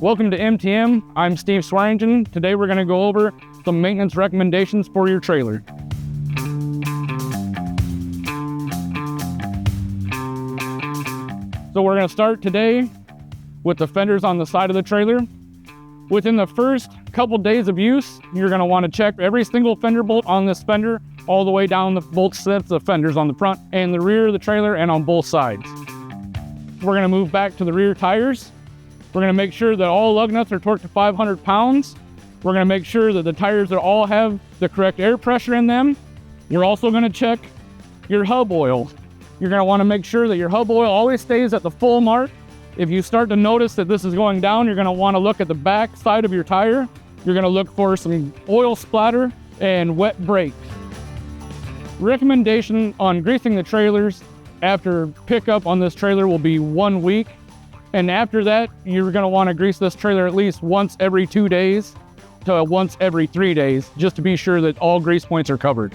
Welcome to MTM. I'm Steve Swearingen. Today we're going to go over some maintenance recommendations for your trailer. So we're going to start today with the fenders on the side of the trailer. Within the first couple days of use, you're going to want to check every single fender bolt on this fender, all the way down the bolt sets of fenders on the front and the rear of the trailer and on both sides. We're going to move back to the rear tires. We're going to make sure that all lug nuts are torqued to 500 pounds. We're going to make sure that the tires all have the correct air pressure in them. You're also going to check your hub oil. You're going to want to make sure that your hub oil always stays at the full mark. If you start to notice that this is going down, you're going to want to look at the back side of your tire. You're going to look for some oil splatter and wet brakes. Recommendation on greasing the trailers after pickup on this trailer will be 1 week. And after that, you're going to want to grease this trailer at least once every 2 days to once every 3 days, just to be sure that all grease points are covered.